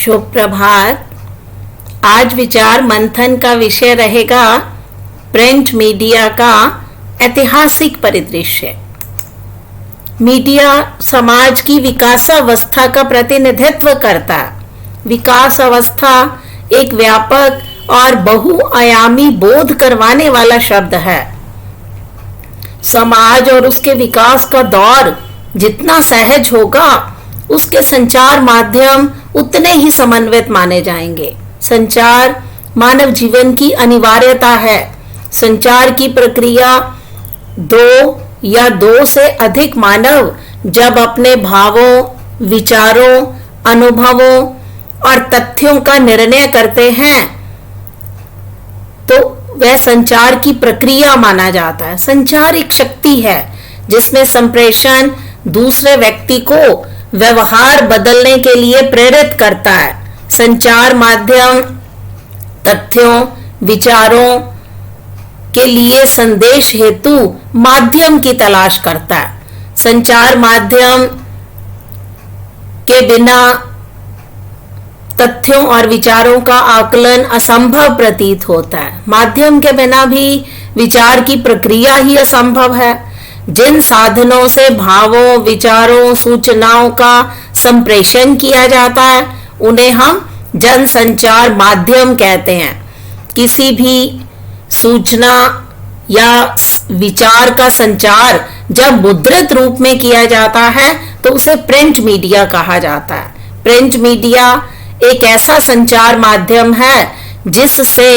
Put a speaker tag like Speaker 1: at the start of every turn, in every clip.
Speaker 1: शुभ प्रभात। आज विचार मंथन का विषय रहेगा प्रिंट मीडिया का ऐतिहासिक परिदृश्य। मीडिया समाज की विकासावस्था का प्रतिनिधित्व करता है। विकास अवस्था एक व्यापक और बहुआयामी बोध करवाने वाला शब्द है। समाज और उसके विकास का दौर जितना सहज होगा, उसके संचार माध्यम उतने ही समन्वित माने जाएंगे। संचार मानव जीवन की अनिवार्यता है। संचार की प्रक्रिया दो या दो से अधिक मानव जब अपने भावों, विचारों, अनुभवों और तथ्यों का निर्णय करते हैं तो वह संचार की प्रक्रिया माना जाता है। संचार एक शक्ति है जिसमें संप्रेषण दूसरे व्यक्ति को व्यवहार बदलने के लिए प्रेरित करता है। संचार माध्यम तथ्यों, विचारों के लिए संदेश हेतु माध्यम की तलाश करता है। संचार माध्यम के बिना तथ्यों और विचारों का आकलन असंभव प्रतीत होता है। माध्यम के बिना भी विचार की प्रक्रिया ही असंभव है। जिन साधनों से भावों, विचारों, सूचनाओं का संप्रेषण किया जाता है उन्हें हम जनसंचार माध्यम कहते हैं। किसी भी सूचना या विचार का संचार जब मुद्रित रूप में किया जाता है तो उसे प्रिंट मीडिया कहा जाता है। प्रिंट मीडिया एक ऐसा संचार माध्यम है जिससे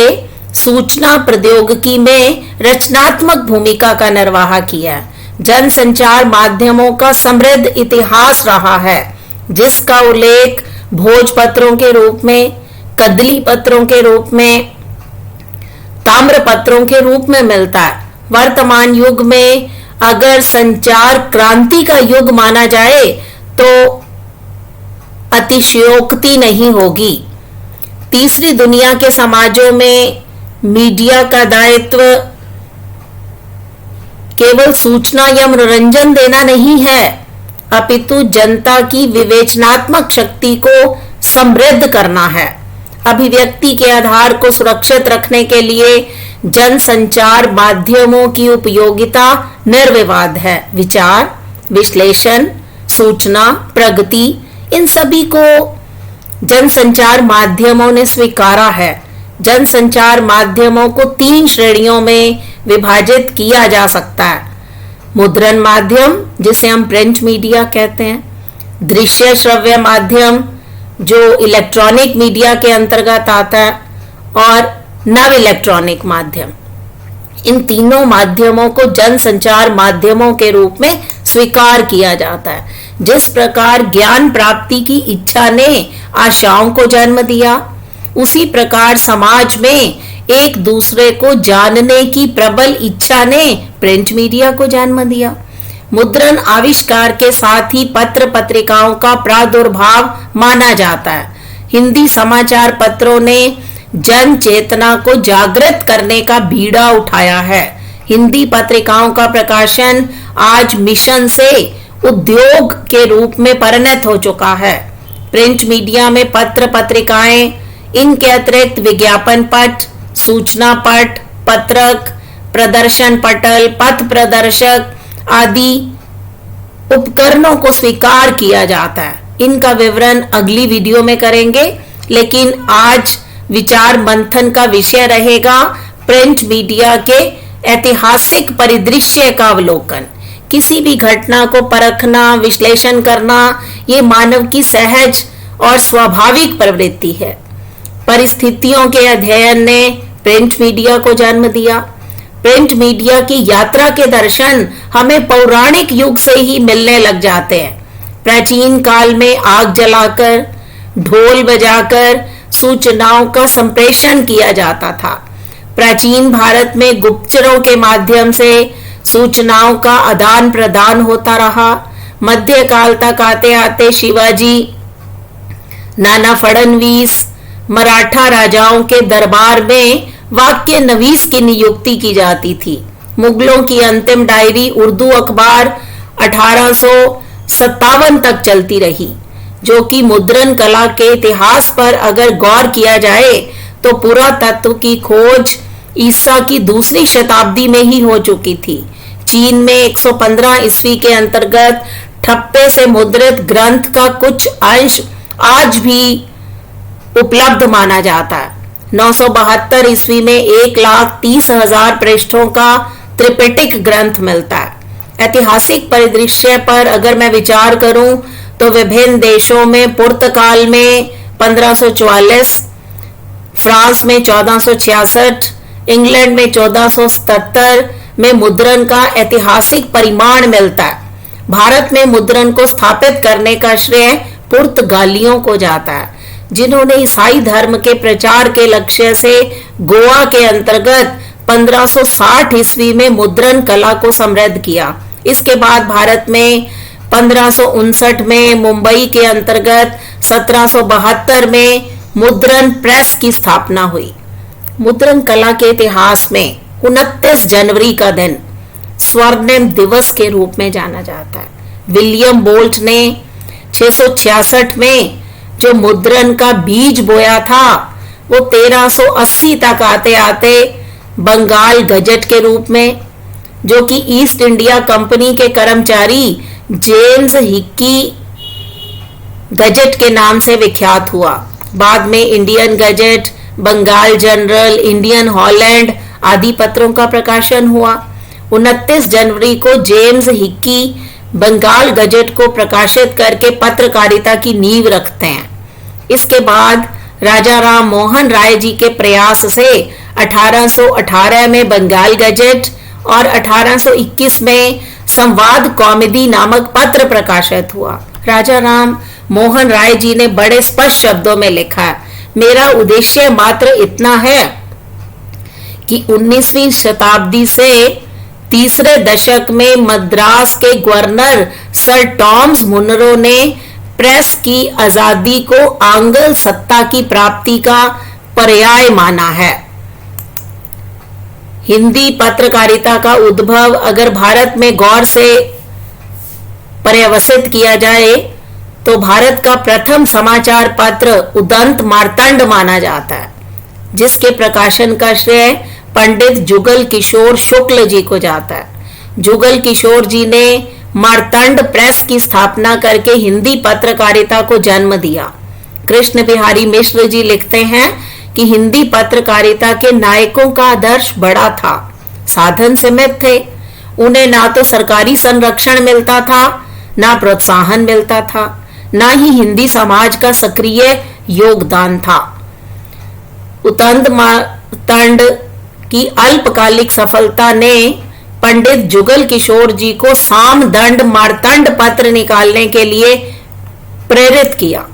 Speaker 1: सूचना प्रौद्योगिकी में रचनात्मक भूमिका का निर्वाह किया है। जनसंचार माध्यमों का समृद्ध इतिहास रहा है, जिसका उल्लेख भोजपत्रों के रूप में, कदली पत्रों के रूप में, ताम्र पत्रों के रूप में मिलता है। वर्तमान युग में अगर संचार क्रांति का युग माना जाए तो अतिशयोक्ति नहीं होगी। तीसरी दुनिया के समाजों में मीडिया का दायित्व केवल सूचना या मनोरंजन देना नहीं है, अपितु जनता की विवेचनात्मक शक्ति को समृद्ध करना है। अभिव्यक्ति के आधार को सुरक्षित रखने के लिए जनसंचार माध्यमों की उपयोगिता निर्विवाद है। विचार, विश्लेषण, सूचना, प्रगति, इन सभी को जनसंचार माध्यमों ने स्वीकारा है। जनसंचार माध्यमों को 3 श्रेणियों में विभाजित किया जा सकता है। मुद्रण माध्यम, जिसे हम प्रिंट मीडिया कहते हैं, दृश्य श्रव्य माध्यम जो इलेक्ट्रॉनिक मीडिया के अंतर्गत आता है, और नव इलेक्ट्रॉनिक माध्यम। इन तीनों माध्यमों को जनसंचार माध्यमों के रूप में स्वीकार किया जाता है। जिस प्रकार ज्ञान प्राप्ति की इच्छा ने आशाओं को जन्म दिया, उसी प्रकार समाज में एक दूसरे को जानने की प्रबल इच्छा ने प्रिंट मीडिया को जन्म दिया। मुद्रण आविष्कार के साथ ही पत्र पत्रिकाओं का प्रादुर्भाव माना जाता है। हिंदी समाचार पत्रों ने जन चेतना को जागृत करने का बीड़ा उठाया है। हिंदी पत्रिकाओं का प्रकाशन आज मिशन से उद्योग के रूप में परिणत हो चुका है। प्रिंट मीडिया में पत्र पत्रिकाएं, इनके अतिरिक्त विज्ञापन पट, सूचना पट, पत्रक, प्रदर्शन पटल, पथ प्रदर्शक आदि उपकरणों को स्वीकार किया जाता है। इनका विवरण अगली वीडियो में करेंगे, लेकिन आज विचार मंथन का विषय रहेगा प्रिंट मीडिया के ऐतिहासिक परिदृश्य का अवलोकन। किसी भी घटना को परखना, विश्लेषण करना, ये मानव की सहज और स्वाभाविक प्रवृत्ति है। परिस्थितियों के अध्ययन ने प्रिंट मीडिया को जन्म दिया। प्रिंट मीडिया की यात्रा के दर्शन हमें पौराणिक युग से ही मिलने लग जाते हैं। प्राचीन काल में आग जलाकर, ढोल बजाकर सूचनाओं का संप्रेषण किया जाता था। प्राचीन भारत में गुप्तचरों के माध्यम से सूचनाओं का आदान प्रदान होता रहा। मध्यकाल तक आते आते शिवाजी, नाना फड़नवीस, मराठा राजाओं के दरबार में वाक्य नवीस की नियुक्ति की जाती थी। मुगलों की अंतिम डायरी उर्दू अखबार 1857 तक चलती रही। जो कि मुद्रण कला के इतिहास पर अगर गौर किया जाए तो पुरातत्व की खोज ईसा की दूसरी शताब्दी में ही हो चुकी थी। चीन में 115 ईस्वी के अंतर्गत ठप्पे से मुद्रित ग्रंथ का कुछ अंश आज भी उपलब्ध माना जाता है। 972 ईस्वी में 1,30,000 पृष्ठों का त्रिपिटक ग्रंथ मिलता है। ऐतिहासिक परिदृश्य पर अगर मैं विचार करूं तो विभिन्न देशों में पुर्तगाल में 1544, फ्रांस में 1466, इंग्लैंड में 1477 में मुद्रण का ऐतिहासिक परिमाण मिलता है। भारत में मुद्रण को स्थापित करने का श्रेय पुर्तगालियों को जाता है, जिन्होंने ईसाई धर्म के प्रचार के लक्ष्य से गोवा के अंतर्गत 1560 ईस्वी में मुद्रण कला को समृद्ध किया। इसके बाद भारत में 1559 में मुंबई के अंतर्गत 1772 में मुद्रण प्रेस की स्थापना हुई। मुद्रण कला के इतिहास में 29 जनवरी का दिन स्वर्णिम दिवस के रूप में जाना जाता है। विलियम बोल्ट ने 666 में जो मुद्रण का बीज बोया था वो 1380 तक आते आते बंगाल गजट के रूप में, जो कि ईस्ट इंडिया कंपनी के कर्मचारी जेम्स हिक्की गजट के नाम से विख्यात हुआ। बाद में Indian gazette, Bengal general, Indian Holland आदि पत्रों का प्रकाशन हुआ। 29 जनवरी को जेम्स हिक्की बंगाल गजट को प्रकाशित करके पत्रकारिता की नींव रखते हैं। इसके बाद राजा राम मोहन राय जी के प्रयास से 1818 में बंगाल गजट और 1821 में संवाद कौमुदी नामक पत्र प्रकाशित हुआ। राजा राम मोहन राय जी ने बड़े स्पष्ट शब्दों में लिखा है, मेरा उद्देश्य मात्र इतना है कि 19वीं शताब्दी से तीसरे दशक में मद्रास के गवर्नर सर टॉमस मुनरो ने प्रेस की आजादी को आंग्ल सत्ता की प्राप्ति का पर्याय माना है। हिंदी पत्रकारिता का उद्भव अगर भारत में गौर से पर्यवसित किया जाए तो भारत का प्रथम समाचार पत्र उदंत मार्तंड माना जाता है, जिसके प्रकाशन का श्रेय पंडित जुगल किशोर शुक्ल जी को जाता है। जुगल किशोर जी ने मार्तंड प्रेस की स्थापना करके हिंदी पत्रकारिता को जन्म दिया। कृष्ण बिहारी मिश्र जी लिखते हैं कि हिंदी पत्रकारिता के नायकों का आदर्श बड़ा था, साधन सीमित थे। उन्हें ना तो सरकारी संरक्षण मिलता था, ना प्रोत्साहन मिलता था, ना ही हिंदी समाज का सक्रिय योगदान था। उदंत मार्तंड की अल्पकालिक सफलता ने पंडित जुगल किशोर जी को सामदंड मार्तंड पत्र निकालने के लिए प्रेरित किया।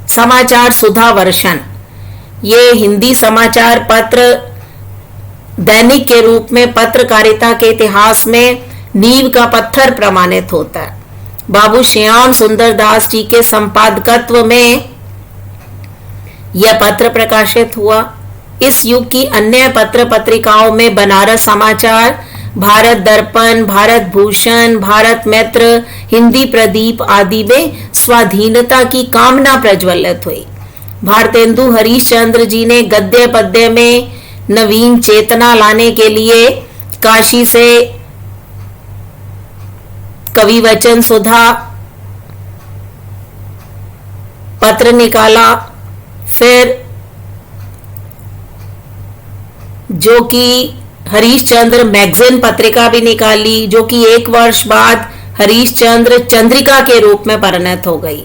Speaker 1: समाचार सुधा वर्षन, ये हिंदी समाचार पत्र दैनिक के रूप में पत्रकारिता के इतिहास में नींव का पत्थर प्रमाणित होता है। बाबू श्याम सुंदर दास जी के संपादकत्व में यह पत्र प्रकाशित हुआ। इस युग की अन्य पत्र पत्रिकाओं में बनारस समाचार, भारत दर्पण, भारत भूषण, भारत मित्र, हिंदी प्रदीप आदि में स्वाधीनता की कामना प्रज्वलित हुई। भारतेंदु हरीशचंद्र जी ने गद्य पद्य में नवीन चेतना लाने के लिए काशी से कवि वचन सुधा पत्र निकाला, फिर जो कि हरीशचंद्र मैगजीन पत्रिका भी निकाली, जो कि एक वर्ष बाद हरीशचंद्र चंद्रिका के रूप में परिणत हो गई।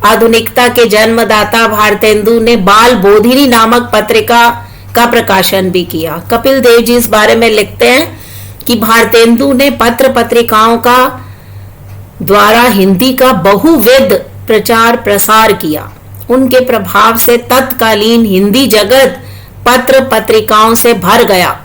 Speaker 1: आधुनिकता के जन्मदाता भारतेंदु ने बाल बोधिनी नामक पत्रिका का प्रकाशन भी किया। कपिल देव जी इस बारे में लिखते हैं कि भारतेंदु ने पत्र पत्रिकाओं का द्वारा हिंदी का बहुविध प्रचार प्रसार किया। उनके प्रभाव से तत्कालीन हिंदी जगत पत्र पत्रिकाओं से भर गया।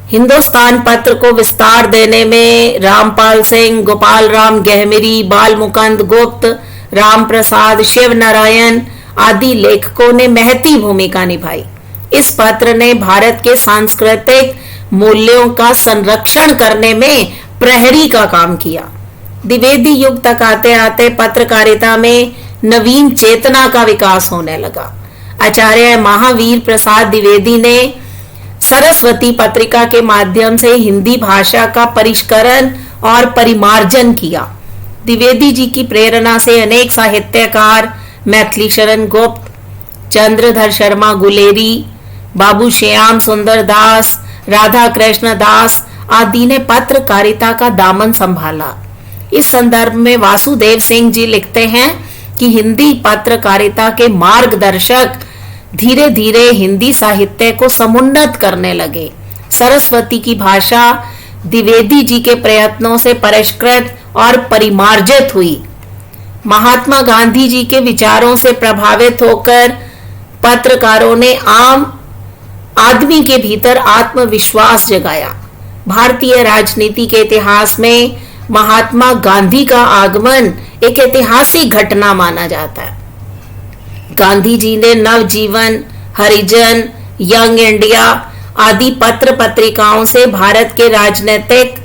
Speaker 1: हिंदुस्तान पत्र को विस्तार देने में रामपाल सिंह, गोपाल राम गहमिरी, बाल मुकुंद गुप्त, राम प्रसाद, शिव नारायण आदि लेखकों ने महती भूमिका निभाई। इस पत्र ने भारत के सांस्कृतिक मूल्यों का संरक्षण करने में प्रहरी का काम किया। द्विवेदी युग तक आते आते पत्रकारिता में नवीन चेतना का विकास होने लगा। आचार्य महावीर प्रसाद द्विवेदी ने सरस्वती पत्रिका के माध्यम से हिंदी भाषा का परिष्करण और परिमार्जन किया। द्विवेदी जी की प्रेरणा से अनेक साहित्यकार मैथिली शरण गुप्त, चंद्रधर शर्मा गुलेरी, बाबू श्याम सुंदर दास, राधा कृष्ण दास आदि ने पत्रकारिता का दामन संभाला। इस संदर्भ में वासुदेव सिंह जी लिखते हैं कि हिंदी पत्रकारिता के मार्गदर्शक धीरे धीरे हिंदी साहित्य को समुन्नत करने लगे। सरस्वती की भाषा द्विवेदी जी के प्रयत्नों से परिष्कृत और परिमार्जित हुई। महात्मा गांधी जी के विचारों से प्रभावित होकर पत्रकारों ने आम आदमी के भीतर आत्मविश्वास जगाया। भारतीय राजनीति के इतिहास में महात्मा गांधी का आगमन एक ऐतिहासिक घटना माना जाता है। गांधी जी ने नवजीवन, हरिजन, यंग इंडिया आदि पत्र पत्रिकाओं से भारत के राजनीतिक,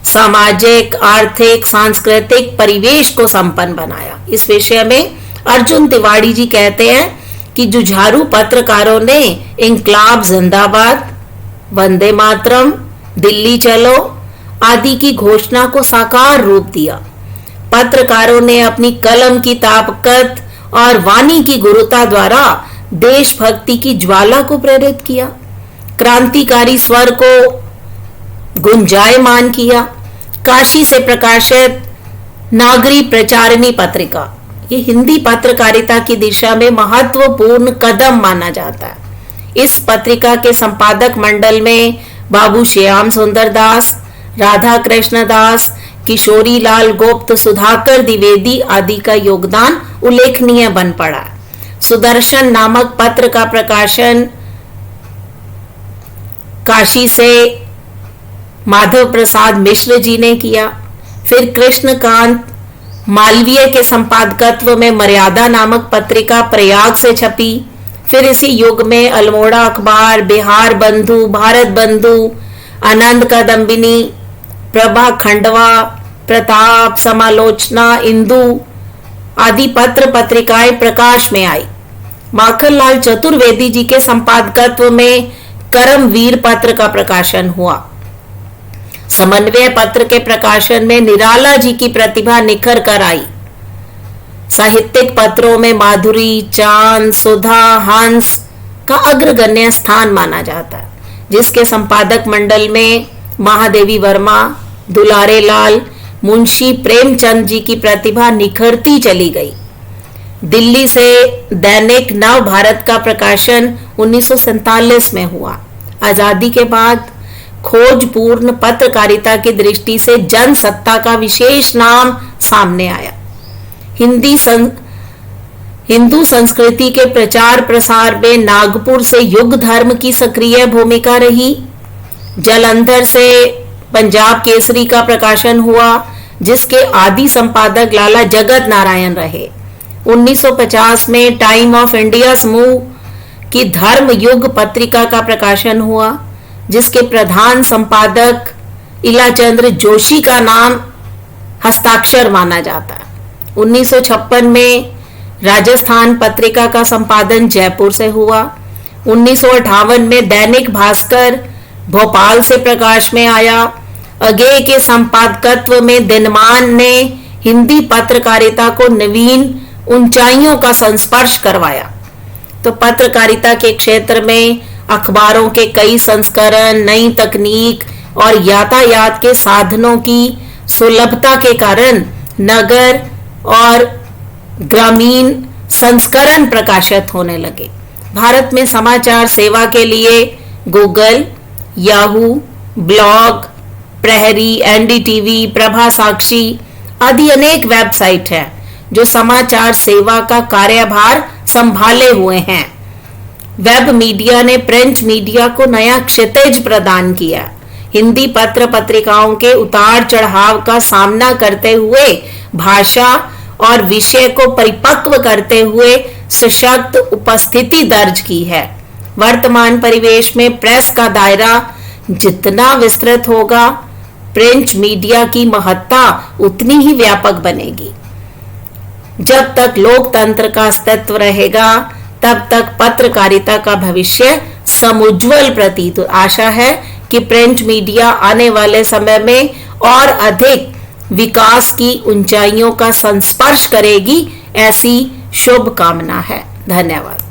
Speaker 1: सामाजिक, आर्थिक, सांस्कृतिक परिवेश को संपन्न बनाया। इस विषय में अर्जुन तिवारी जी कहते हैं कि जुझारू पत्रकारों ने इंकलाब जिंदाबाद, वंदे मातरम, दिल्ली चलो आदि की घोषणा को साकार रूप दिया। पत्रकारों ने अपनी कलम की ताकत और वाणी की गुरुता द्वारा देशभक्ति की ज्वाला को प्रेरित किया, क्रांतिकारी स्वर को गुंजायमान किया। काशी से प्रकाशित नागरी प्रचारिणी पत्रिका ये हिंदी पत्रकारिता की दिशा में महत्वपूर्ण कदम माना जाता है। इस पत्रिका के संपादक मंडल में बाबू श्याम सुंदर दास, राधा कृष्ण दास, किशोरी लाल गुप्त, सुधाकर द्विवेदी आदि का योगदान उल्लेखनीय बन पड़ा। सुदर्शन नामक पत्र का प्रकाशन काशी से माधव प्रसाद मिश्र जी ने किया। फिर कृष्णकांत मालवीय के संपादकत्व में मर्यादा नामक पत्रिका प्रयाग से छपी। फिर इसी युग में अल्मोड़ा अखबार, बिहार बंधु, भारत बंधु, आनंद कदम्बिनी, प्रभा खंडवा, प्रताप, समालोचना, इंदु आदि पत्र पत्रिकाएं प्रकाश में आई। माखनलाल चतुर्वेदी जी के संपादकत्व में करमवीर पत्र का प्रकाशन हुआ। समन्वय पत्र के प्रकाशन में निराला जी की प्रतिभा निखर कर आई। साहित्यिक पत्रों में माधुरी, चांद, सुधा, हंस का अग्रगण्य स्थान माना जाता है, जिसके संपादक मंडल में महादेवी वर्मा, दुलारे लाल, मुंशी प्रेमचंद जी की प्रतिभा निखरती चली गई। दिल्ली से दैनिक नव भारत का प्रकाशन 1947 में हुआ। आजादी के बाद खोजपूर्ण पत्रकारिता की दृष्टि से जनसत्ता का विशेष नाम सामने आया। हिंदू संस्कृति के प्रचार प्रसार में नागपुर से युग धर्म की सक्रिय भूमिका रही। जालंधर से पंजाब केसरी का प्रकाशन हुआ, जिसके आदि संपादक लाला जगत नारायण रहे। 1950 में टाइम ऑफ इंडिया समूह की धर्म युग पत्रिका का प्रकाशन हुआ, जिसके प्रधान संपादक इलाचंद्र जोशी का नाम हस्ताक्षर माना जाता है। 1956 में राजस्थान पत्रिका का संपादन जयपुर से हुआ। 1958 में दैनिक भास्कर भोपाल से प्रकाश में आया। अगेय के संपादकत्व में दिनमान ने हिंदी पत्रकारिता को नवीन ऊंचाइयों का संस्पर्श करवाया। तो पत्रकारिता के क्षेत्र में अखबारों के कई संस्करण, नई तकनीक और यातायात के साधनों की सुलभता के कारण नगर और ग्रामीण संस्करण प्रकाशित होने लगे। भारत में समाचार सेवा के लिए गूगल, याहू, ब्लॉग, प्रहरी, एनडीटीवी, प्रभा साक्षी आदि अनेक वेबसाइट हैं जो समाचार सेवा का कार्यभार संभाले हुए हैं। वेब मीडिया ने प्रिंट मीडिया को नया क्षितिज प्रदान किया। हिंदी पत्र पत्रिकाओं के उतार चढ़ाव का सामना करते हुए भाषा और विषय को परिपक्व करते हुए सशक्त उपस्थिति दर्ज की है। वर्तमान परिवेश में प्रेस का दायरा जितना विस्तृत होगा, प्रिंट मीडिया की महत्ता उतनी ही व्यापक बनेगी। जब तक लोकतंत्र का अस्तित्व रहेगा तब तक पत्रकारिता का भविष्य समुज्वल प्रतीत। आशा है कि प्रिंट मीडिया आने वाले समय में और अधिक विकास की ऊंचाइयों का संस्पर्श करेगी, ऐसी शुभ कामना है। धन्यवाद।